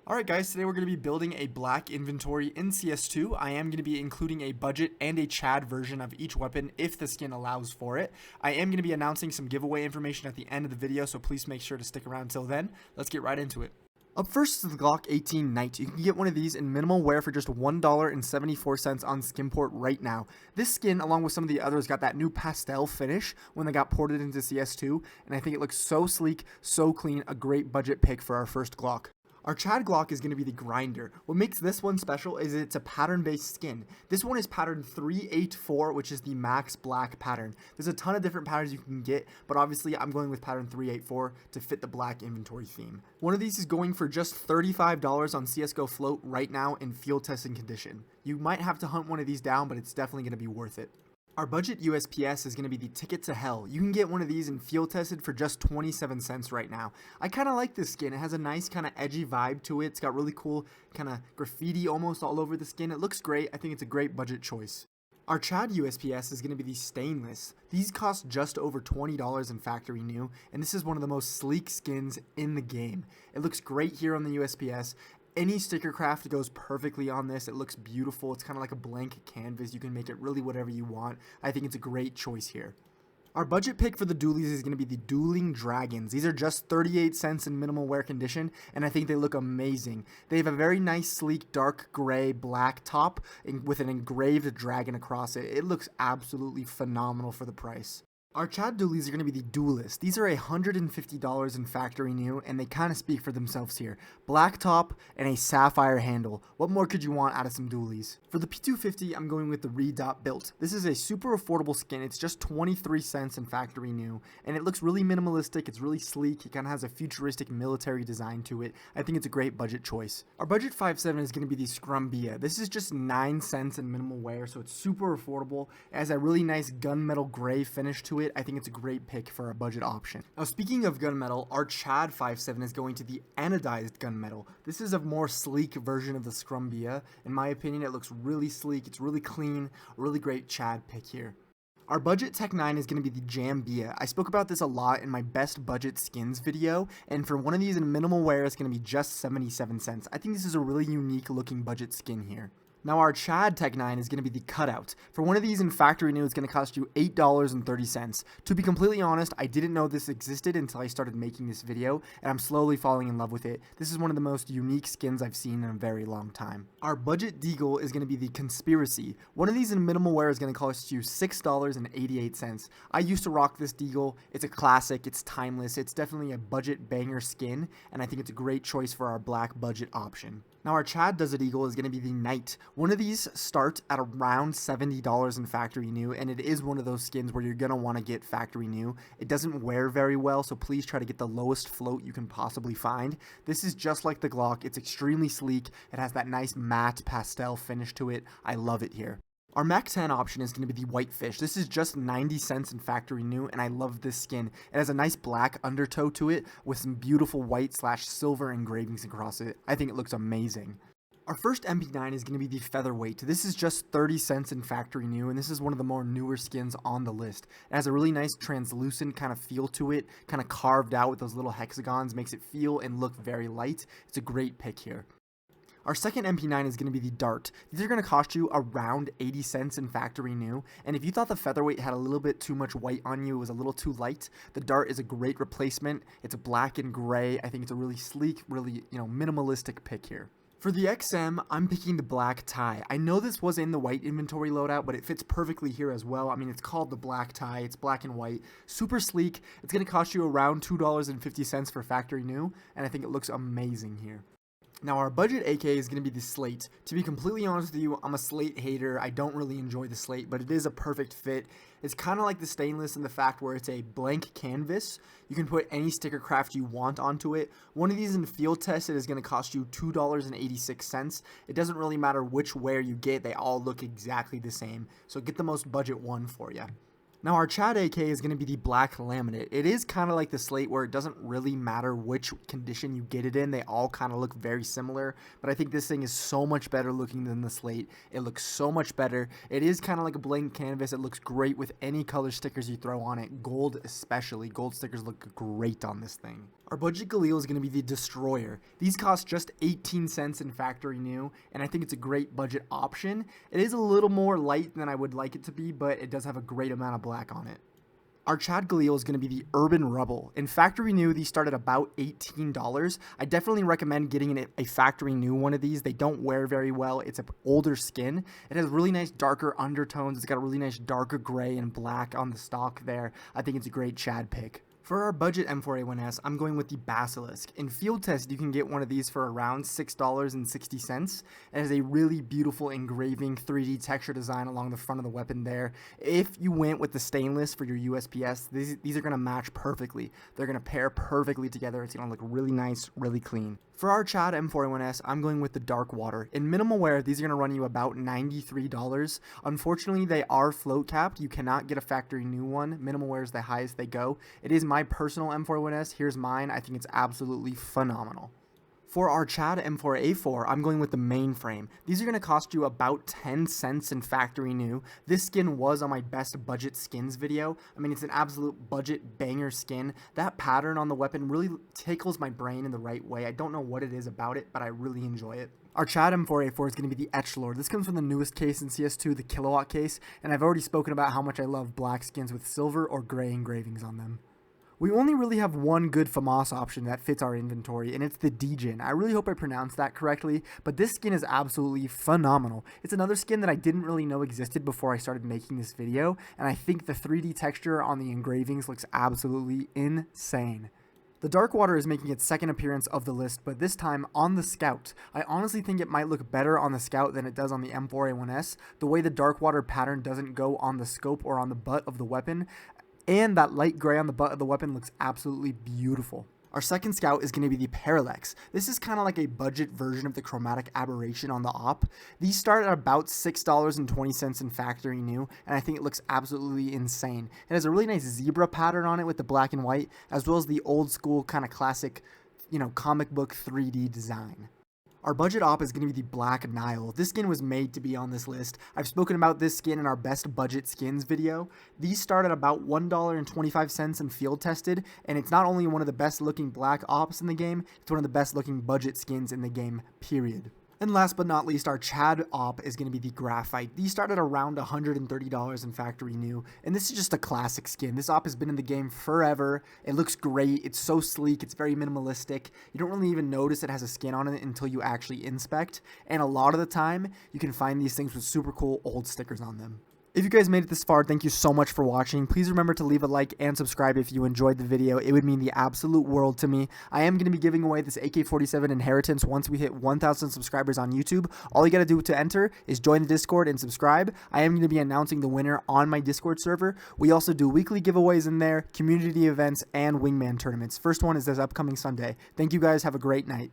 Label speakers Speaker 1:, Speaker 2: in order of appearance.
Speaker 1: Alright guys, today we're going to be building a black inventory in CS2. I am going to be including a budget and a Chad version of each weapon if the skin allows for it. I am going to be announcing some giveaway information at the end of the video, so please make sure to stick around until then. Let's get right into it. Up first is the Glock 18 Knight. You can get one of these in minimal wear for just $1.74 on Skinport right now. This skin, along with some of the others, got that new pastel finish when they got ported into CS2, and I think it looks so sleek, so clean, a great budget pick for our first Glock. Our Chad Glock is going to be the Grinder. What makes this one special is it's a pattern-based skin. This one is pattern 384, which is the max black pattern. There's a ton of different patterns you can get, but obviously I'm going with pattern 384 to fit the black inventory theme. One of these is going for just $35 on CSGO Float right now in field testing condition. You might have to hunt one of these down, but it's definitely going to be worth it. Our budget USPS is going to be the Ticket to Hell. You can get one of these in field tested for just 27 cents right now. I kind of like this skin. It has a nice kind of edgy vibe to it. It's got really cool kind of graffiti almost all over the skin. It looks great. I think it's a great budget choice. Our Chad USPS is going to be the Stainless. These cost just over $20 in factory new, and this is one of the most sleek skins in the game. It looks great here on the USPS. Any sticker craft goes perfectly on this. It looks beautiful. It's kind of like a blank canvas. You can make it really whatever you want. I think it's a great choice here. Our budget pick for the dualies is going to be the Dueling Dragons. These are just 38 cents in minimal wear condition, and I think they look amazing. They have a very nice, sleek, dark gray, black top with an engraved dragon across it. It looks absolutely phenomenal for the price. Our Chad dualies are going to be the Duelist. These are $150 in factory new, and they kind of speak for themselves here. Black top and a sapphire handle. What more could you want out of some dualies? For the P250, I'm going with the LOADOUT built. This is a super affordable skin. It's just 23 cents in factory new, and it looks really minimalistic. It's really sleek. It kind of has a futuristic military design to it. I think it's a great budget choice. Our budget 5.7 is going to be the Scrumbia. This is just 9 cents in minimal wear, so it's super affordable. It has a really nice gunmetal gray finish to it. I think it's a great pick for a budget option. Now, speaking of gunmetal, our Chad 5.7 is going to the anodized gunmetal. This is a more sleek version of the Scrumbia. In my opinion, it looks really sleek. It's really clean. A really great Chad pick here. Our budget Tech 9 is going to be the Jambia. I spoke about this a lot in my best budget skins video, and for one of these in minimal wear, it's going to be just 77 cents. I think this is a really unique looking budget skin here. Now our Chad Tech 9 is going to be the Cutout. For one of these in factory new, it's going to cost you $8.30. To be completely honest, I didn't know this existed until I started making this video, and I'm slowly falling in love with it. This is one of the most unique skins I've seen in a very long time. Our budget Deagle is going to be the Conspiracy. One of these in minimal wear is going to cost you $6.88. I used to rock this Deagle. It's a classic. It's timeless. It's definitely a budget banger skin, and I think it's a great choice for our black budget option. Now our Chad Desert Eagle is going to be the Knight. One of these start at around $70 in factory new, and it is one of those skins where you're going to want to get factory new. It doesn't wear very well, so please try to get the lowest float you can possibly find. This is just like the Glock. It's extremely sleek. It has that nice matte pastel finish to it. I love it here. Our Mac 10 option is going to be the Whitefish. This is just 90 cents in factory new, and I love this skin. It has a nice black undertow to it with some beautiful white/silver engravings across it. I think it looks amazing. Our first MP9 is going to be the Featherweight. This is just 30 cents in factory new, and this is one of the more newer skins on the list. It has a really nice translucent kind of feel to it, kind of carved out with those little hexagons, makes it feel and look very light. It's a great pick here. Our second MP9 is going to be the Dart. These are going to cost you around 80 cents in factory new, and if you thought the Featherweight had a little bit too much white on you, it was a little too light, the Dart is a great replacement. It's black and gray. I think it's a really sleek, really, minimalistic pick here. For the XM, I'm picking the Black Tie. I know this was in the white inventory loadout, but it fits perfectly here as well. I mean, it's called the Black Tie. It's black and white. Super sleek. It's going to cost you around $2.50 for factory new, and I think it looks amazing here. Now our budget AK is going to be the Slate. To be completely honest with you, I'm a Slate hater. I don't really enjoy the Slate, but it is a perfect fit. It's kind of like the Stainless in the fact where it's a blank canvas. You can put any sticker craft you want onto it. One of these in field tested is going to cost you $2.86. It doesn't really matter which wear you get. They all look exactly the same. So get the most budget one for you. Now our Chad AK is going to be the Black Laminate. It is kind of like the Slate where it doesn't really matter which condition you get it in. They all kind of look very similar, but I think this thing is so much better looking than the Slate. It looks so much better. It is kind of like a blank canvas. It looks great with any color stickers you throw on it. Gold especially. Gold stickers look great on this thing. Our budget Galil is going to be the Destroyer. These cost just 18 cents in factory new, and I think it's a great budget option. It is a little more light than I would like it to be, but it does have a great amount of black on it. Our Chad Galil is going to be the Urban Rebel. In factory new, these start at about $18. I definitely recommend getting a factory new one of these. They don't wear very well. It's an older skin. It has really nice darker undertones. It's got a really nice darker gray and black on the stock there. I think it's a great Chad pick. For our budget M4A1S, I'm going with the Basilisk. In field test, you can get one of these for around $6.60. It has a really beautiful engraving 3D texture design along the front of the weapon there. If you went with the stainless for your USPS, these are going to match perfectly. They're going to pair perfectly together. It's going to look really nice, really clean. For our Chad M4A1S, I'm going with the Dark Water. In minimal wear, these are going to run you about $93. Unfortunately, they are float capped. You cannot get a factory new one. Minimal wear is the highest they go. It is my personal M4A1S. Here's mine. I think it's absolutely phenomenal. For our Chad M4A4, I'm going with the Mainframe. These are going to cost you about 10 cents in factory new. This skin was on my best budget skins video. I mean, it's an absolute budget banger skin. That pattern on the weapon really tickles my brain in the right way. I don't know what it is about it, but I really enjoy it. Our Chad M4A4 is going to be the Etchlord. This comes from the newest case in CS2, the Kilowatt case, and I've already spoken about how much I love black skins with silver or gray engravings on them. We only really have one good FAMAS option that fits our inventory, and it's the Djinn. I really hope I pronounced that correctly, but this skin is absolutely phenomenal. It's another skin that I didn't really know existed before I started making this video, and I think the 3D texture on the engravings looks absolutely insane. The Dark Water is making its second appearance of the list, but this time on the Scout. I honestly think it might look better on the Scout than it does on the M4A1S. The way the Dark Water pattern doesn't go on the scope or on the butt of the weapon, and that light gray on the butt of the weapon looks absolutely beautiful. Our second Scout is going to be the Parallax. This is kind of like a budget version of the Chromatic Aberration on the op. These start at about $6.20 in factory new, and I think it looks absolutely insane. It has a really nice zebra pattern on it with the black and white, as well as the old school kind of classic, comic book 3D design. Our budget op is going to be the Black Nile. This skin was made to be on this list. I've spoken about this skin in our best budget skins video. These start at about $1.25 in field tested, and it's not only one of the best looking black ops in the game, it's one of the best looking budget skins in the game, period. And last but not least, our Chad op is going to be the Graphite. These start at around $130 in factory new, and this is just a classic skin. This op has been in the game forever. It looks great. It's so sleek. It's very minimalistic. You don't really even notice it has a skin on it until you actually inspect, and a lot of the time, you can find these things with super cool old stickers on them. If you guys made it this far, thank you so much for watching. Please remember to leave a like and subscribe if you enjoyed the video. It would mean the absolute world to me. I am going to be giving away this AK-47 Inheritance once we hit 1,000 subscribers on YouTube. All you got to do to enter is join the Discord and subscribe. I am going to be announcing the winner on my Discord server. We also do weekly giveaways in there, community events, and wingman tournaments. First one is this upcoming Sunday. Thank you guys. Have a great night.